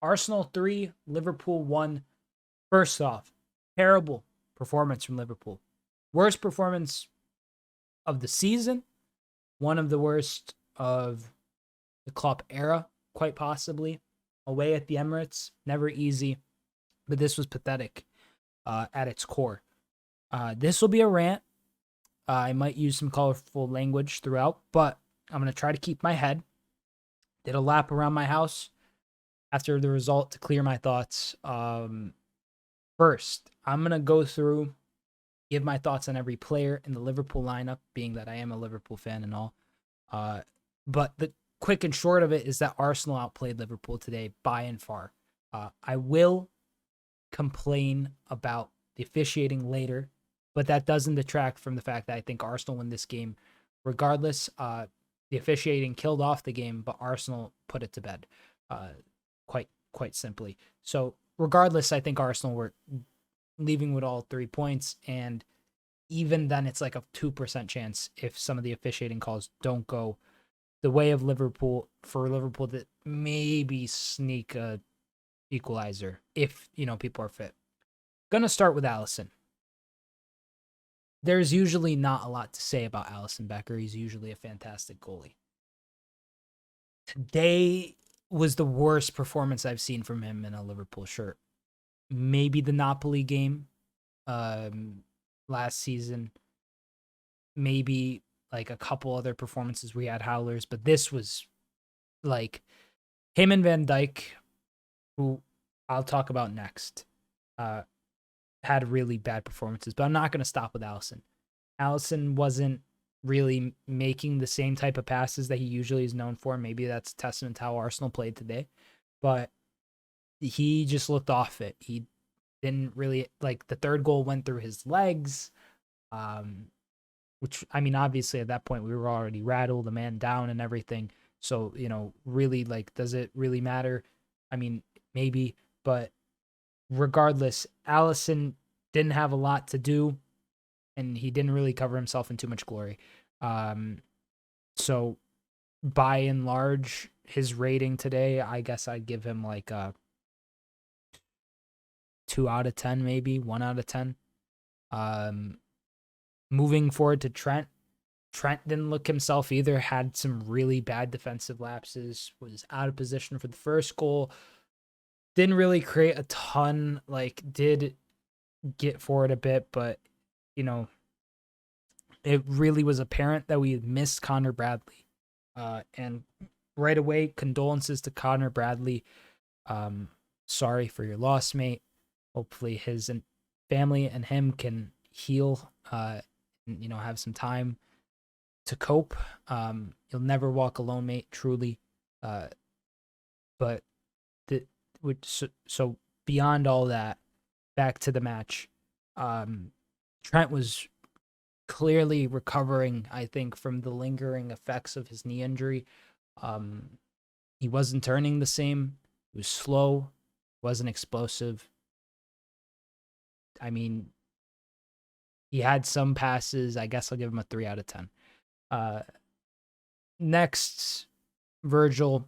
Arsenal 3, Liverpool 1. First off, terrible performance from Liverpool. Worst performance of the season. One of the worst of the Klopp era, quite possibly. Away at the Emirates, never easy, but this was pathetic at its core. This will be a rant. I might use some colorful language throughout, but I'm going to try to keep my head. Did a lap around my house after the result to clear my thoughts. First, I'm going to go through, give my thoughts on every player in the Liverpool lineup, being that I am a Liverpool fan and all. But the quick and short of it is that Arsenal outplayed Liverpool today by and far. I will complain about the officiating later, but that doesn't detract from the fact that I think Arsenal win this game regardless. The officiating killed off the game, but Arsenal put it to bed quite simply. So regardless, I think Arsenal were leaving with all 3 points, and even then it's like a 2% chance if some of the officiating calls don't go the way of Liverpool, for Liverpool to maybe sneak a equalizer if, people are fit. Gonna start with Alisson. There's usually not a lot to say about Alisson Becker. He's usually a fantastic goalie. Today was the worst performance I've seen from him in a Liverpool shirt. Maybe the Napoli game last season. Maybe like a couple other performances we had howlers, but this was like him and Van Dijk, who I'll talk about next, had really bad performances, but I'm not going to stop with Alisson. Alisson wasn't really making the same type of passes that he usually is known for. Maybe that's a testament to how Arsenal played today, but he just looked off it. He didn't really, like, the third goal went through his legs, which, I mean, obviously at that point we were already rattled, the man down and everything. So, really, like, does it really matter? I mean, maybe, but regardless, Alisson didn't have a lot to do, and he didn't really cover himself in too much glory. So by and large, his rating today, I guess I'd give him like a 2 out of 10, maybe 1 out of 10. Moving forward to Trent. Trent didn't look himself either, had some really bad defensive lapses, was out of position for the first goal. Didn't really create a ton, like, did get forward a bit, but, it really was apparent that we had missed Connor Bradley. And right away, condolences to Connor Bradley. Sorry for your loss, mate. Hopefully his family and him can heal, and, have some time to cope. You'll never walk alone, mate, truly. But so beyond all that, back to the match. Trent was clearly recovering, I think, from the lingering effects of his knee injury. He wasn't turning the same. He was slow, wasn't explosive. I mean, he had some passes. I guess I'll give him a 3 out of 10. Next, Virgil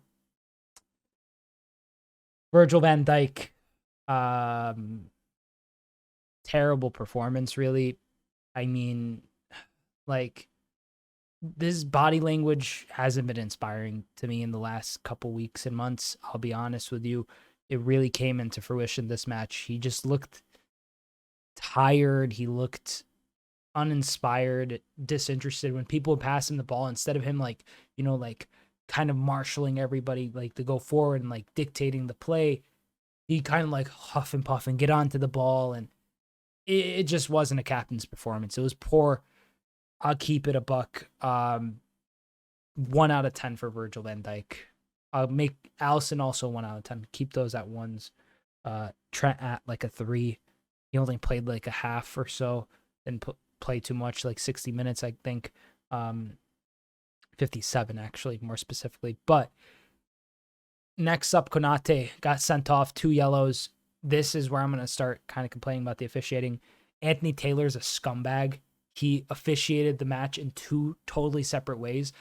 Van Dijk. Terrible performance, really. I mean, like, this body language hasn't been inspiring to me in the last couple weeks and months. I'll be honest with you. It really came into fruition this match. He just looked tired. He looked uninspired, disinterested. When people would pass him the ball, instead of him, like, kind of marshaling everybody, like, to go forward and, like, dictating the play, he kind of, like, huff and puff and get onto the ball, and it just wasn't a captain's performance. It was poor. I'll keep it a buck. 1 out of 10 for Virgil van Dijk. I'll make Alisson also 1 out of 10. Keep those at 1s. Trent at like a 3. He only played like a half or so. Didn't play too much, like 60 minutes, I think. 57, actually, more specifically. But next up, Konate got sent off, 2 yellows. This is where I'm going to start kind of complaining about the officiating. Anthony Taylor's a scumbag. He officiated the match in 2 totally separate ways.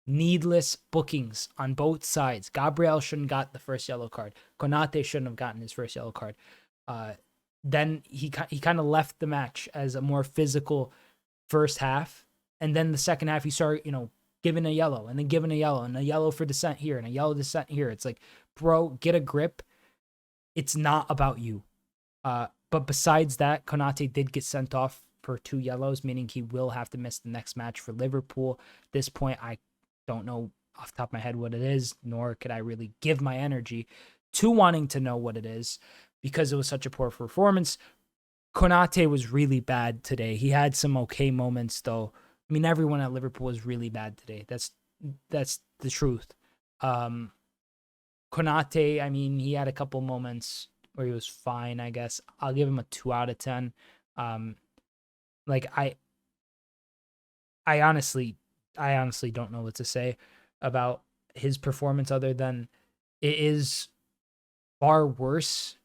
Needless bookings on both sides. Gabriel shouldn't got the first yellow card. Konate shouldn't have gotten his first yellow card. Then he kind of left the match as a more physical first half, and then the second half he started, giving a yellow and then giving a yellow and a yellow for dissent here and a yellow dissent here. It's like, bro, get a grip. It's not about you. But besides that, Konate did get sent off for 2 yellows, meaning he will have to miss the next match for Liverpool. At this point, I don't know off the top of my head what it is, nor could I really give my energy to wanting to know what it is because it was such a poor performance. Konate was really bad today. He had some okay moments, though. I mean, everyone at Liverpool was really bad today. That's the truth. Konate, I mean, he had a couple moments where he was fine, I guess. I'll give him a 2 out of 10. I honestly don't know what to say about his performance other than it is far worse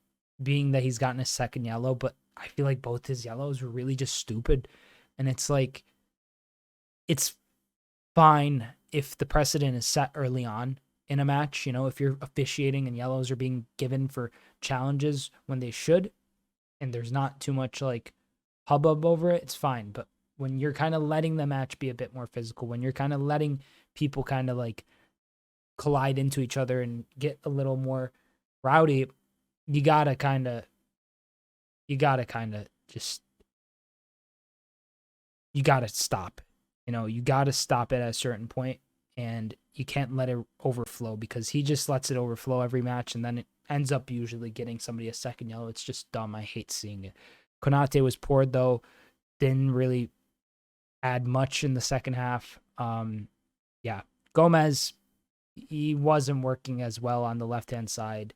being that he's gotten a second yellow, but I feel like both his yellows were really just stupid. And it's like, it's fine if the precedent is set early on in a match, if you're officiating and yellows are being given for challenges when they should, and there's not too much like hubbub over it, it's fine. But when you're kind of letting the match be a bit more physical, when you're kind of letting people kind of like collide into each other and get a little more rowdy, you gotta kind of stop. You gotta stop it at a certain point, and you can't let it overflow because he just lets it overflow every match, and then it ends up usually getting somebody a second yellow. It's just dumb. I hate seeing it. Konate was poor though. Didn't really add much in the second half. Gomez, he wasn't working as well on the left-hand side.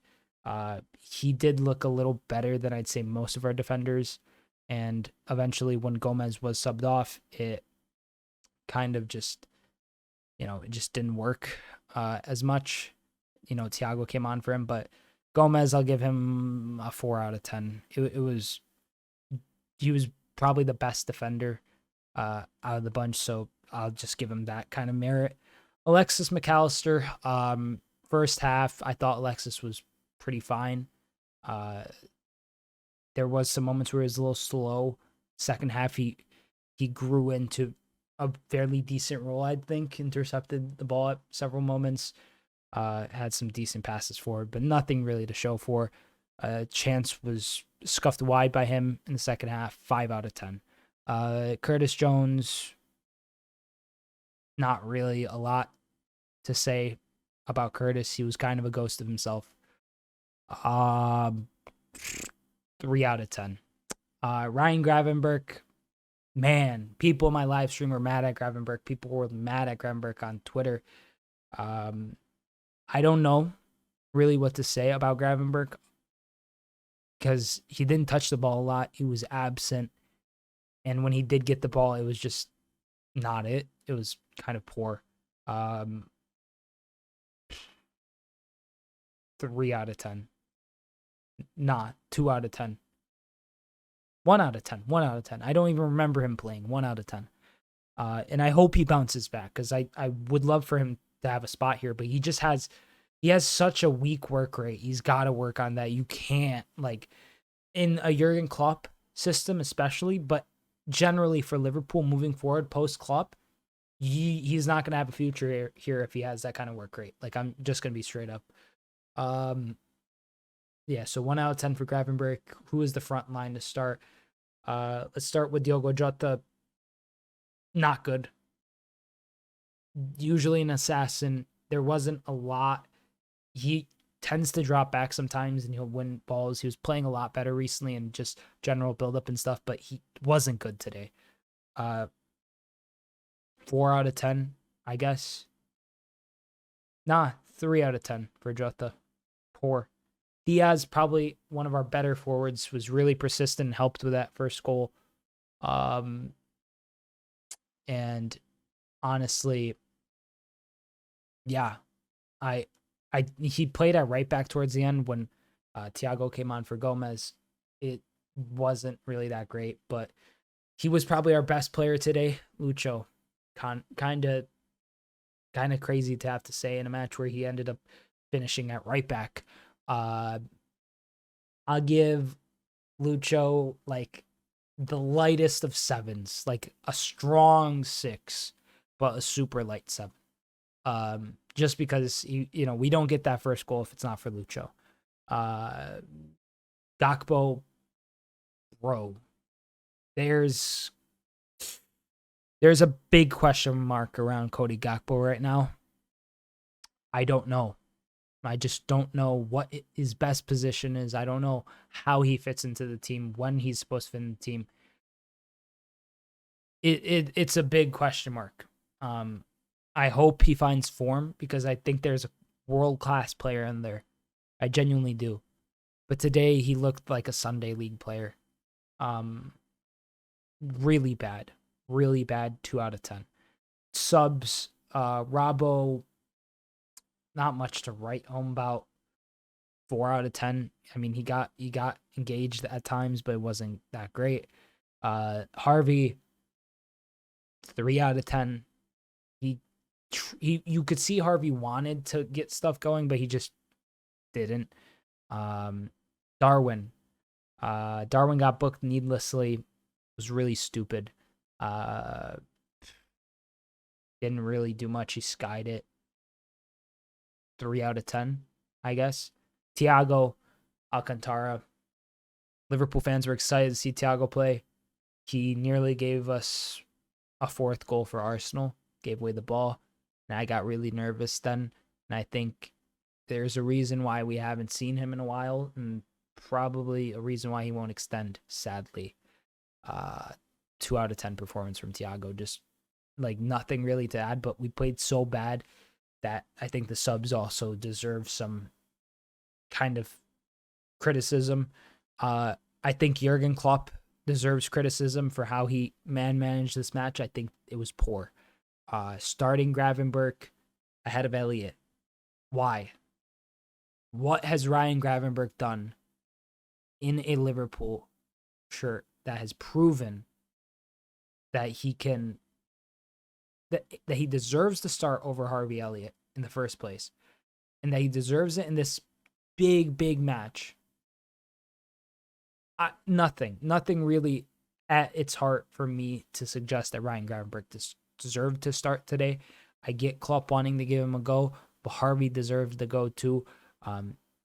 He did look a little better than I'd say most of our defenders. And eventually when Gomez was subbed off, it kind of just, it just didn't work as much. Thiago came on for him, but Gomez, I'll give him a 4 out of 10. He was probably the best defender out of the bunch, so I'll just give him that kind of merit. Alexis McAllister, first half, I thought Alexis was pretty fine. There was some moments where he was a little slow. Second half, he grew into a fairly decent role, I think. Intercepted the ball at several moments. Had some decent passes forward, but nothing really to show for. Chance was scuffed wide by him in the second half. 5 out of 10. Curtis Jones, not really a lot to say about Curtis. He was kind of a ghost of himself. 3 out of 10. Ryan Gravenberch, man, people in my live stream were mad at Gravenberch. People were mad at Gravenberch on Twitter. I don't know really what to say about Gravenberch because he didn't touch the ball a lot. He was absent. And when he did get the ball, it was just not it. It was kind of poor. 3 out of 10. Nah, 2 out of 10. 1 out of 10. 1 out of 10. I don't even remember him playing. 1 out of 10. And I hope he bounces back because I would love for him to have a spot here, but he has such a weak work rate. He's got to work on that. You can't, like, in a Jurgen Klopp system especially, but generally for Liverpool moving forward post Klopp, he's not going to have a future here if he has that kind of work rate. Like, I'm just going to be straight up. So 1 out of 10 for Gravenberch. Who is the front line to start? Let's start with Diogo Jota. Not good. Usually an assassin. There wasn't a lot. He tends to drop back sometimes and he'll win balls. He was playing a lot better recently and just general build-up and stuff, but he wasn't good today. 4 out of 10, I guess. 3 out of 10 for Jota. Poor. Diaz, probably one of our better forwards, was really persistent and helped with that first goal. And honestly, yeah, he played at right back towards the end when Thiago came on for Gomez. It wasn't really that great, but he was probably our best player today. Lucho kind of kind of crazy to have to say in a match where he ended up finishing at right back. Uh, I'll give Lucho like the lightest of sevens, like a strong 6, but a super light 7. Just because we don't get that first goal if it's not for Lucho. Gakpo, bro, there's a big question mark around Cody Gakpo right now. I don't know. I just don't know what his best position is. I don't know how he fits into the team, when he's supposed to fit in the team. It's a big question mark. I hope he finds form because I think there's a world-class player in there. I genuinely do. But today he looked like a Sunday league player. Really bad. Really bad, 2 out of 10. Subs, Robbo, not much to write home about. 4 out of 10. I mean, he got engaged at times, but it wasn't that great. Harvey, 3 out of 10. You could see Harvey wanted to get stuff going, but he just didn't. Darwin got booked needlessly. It was really stupid. Didn't really do much. He skied it. 3 out of 10, I guess. Thiago Alcantara. Liverpool fans were excited to see Thiago play. He nearly gave us a 4th goal for Arsenal. Gave away the ball. And I got really nervous then. And I think there's a reason why we haven't seen him in a while. And probably a reason why he won't extend, sadly. 2 out of 10 performance from Thiago. Just like nothing really to add. But we played so bad that I think the subs also deserve some kind of criticism. I think Jurgen Klopp deserves criticism for how he managed this match. I think it was poor. Starting Gravenberch ahead of Elliott. Why? What has Ryan Gravenberch done in a Liverpool shirt that has proven that he can that he deserves to start over Harvey Elliott in the first place, and that he deserves it in this big match? Nothing really at its heart for me to suggest that Ryan Gravenberch deserved to start today. I get Klopp wanting to give him a go, but Harvey deserves the go too.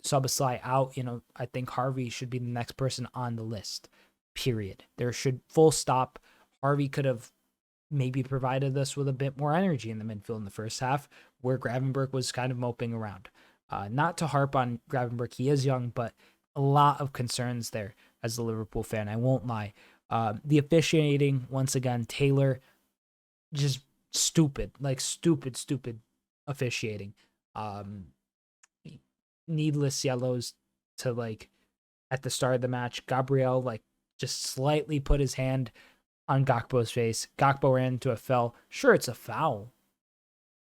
Szoboszlai out, I think Harvey should be the next person on the list, period. There should, full stop. Harvey could have maybe provided us with a bit more energy in the midfield in the first half, where Gravenberch was kind of moping around. Not to harp on Gravenberch, he is young, but a lot of concerns there as a Liverpool fan, I won't lie. The officiating, once again, Taylor, just stupid officiating. Needless yellows to at the start of the match. Gabriel just slightly put his hand on Gakpo's face. Gakpo ran into a foul. Sure, it's a foul,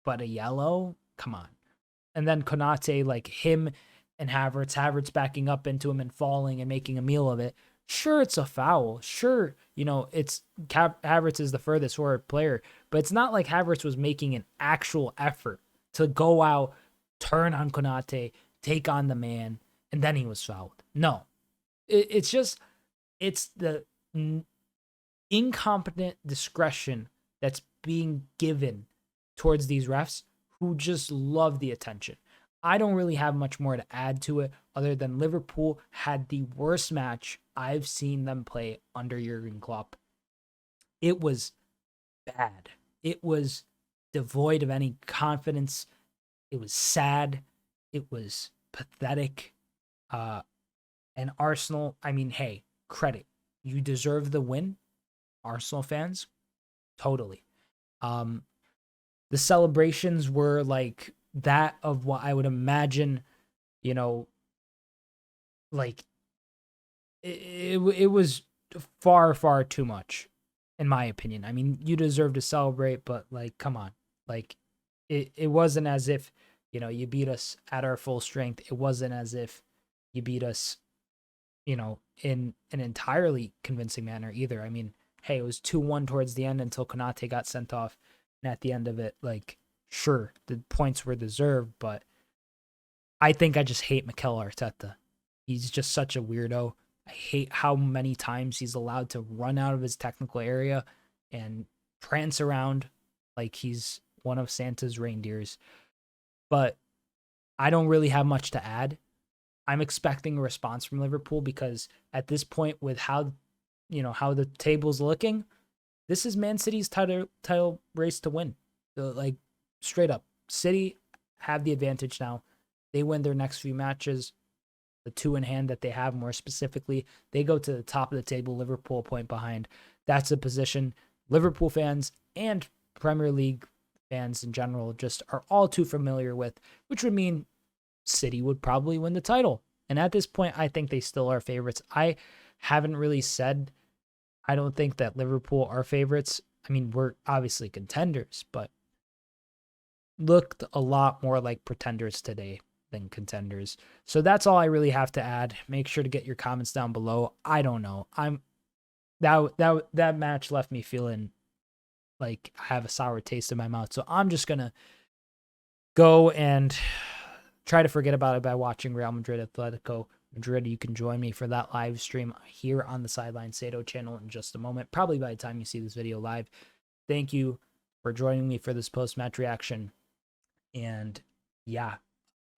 but a yellow? Come on. And then Konate, him and Havertz backing up into him and falling and making a meal of it. Sure, it's a foul. Sure, it's Havertz is the furthest forward player, but it's not like Havertz was making an actual effort to go out, turn on Konate, take on the man, and then he was fouled. No, it's the incompetent discretion that's being given towards these refs who just love the attention. I don't really have much more to add to it other than Liverpool had the worst match I've seen them play under Jurgen Klopp. It was bad. It was devoid of any confidence. It was sad. It was pathetic. And Arsenal, hey, credit. You deserve the win, Arsenal fans. Totally. The celebrations were that of what I would imagine, it was far too much, in my opinion. You deserve to celebrate, but come on. It wasn't as if, you beat us at our full strength. It wasn't as if you beat us, in an entirely convincing manner either. Hey, it was 2-1 towards the end until Konate got sent off. And at the end of it, Sure, the points were deserved, but I think I just hate Mikel Arteta. He's just such a weirdo. I hate how many times he's allowed to run out of his technical area and prance around like he's one of Santa's reindeers. But I don't really have much to add. I'm expecting a response from Liverpool because at this point, with how how the table's looking, this is Man City's title race to win. So, like, straight up, City have the advantage now. They win their next few matches, the two in hand that they have more specifically. They go to the top of the table, Liverpool a point behind. That's a position Liverpool fans and Premier League fans in general just are all too familiar with, which would mean City would probably win the title. And at this point, I think they still are favorites. I haven't really said I don't think that Liverpool are favorites. I mean, we're obviously contenders, but looked a lot more like pretenders today than contenders. So that's all I really have to add. Make sure to get your comments down below. I don't know. That match left me feeling like I have a sour taste in my mouth. So I'm just gonna go and try to forget about it by watching Real Madrid Atletico Madrid. You can join me for that live stream here on the Sideline Sedo channel in just a moment, probably by the time you see this video live. Thank you for joining me for this post-match reaction. And yeah,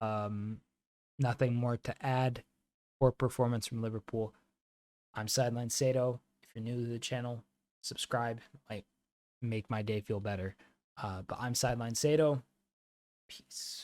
nothing more to add. Poor performance from Liverpool. I'm Sideline Sedo. If you're new to the channel, subscribe. It might make my day feel better. But I'm Sideline Sedo. Peace.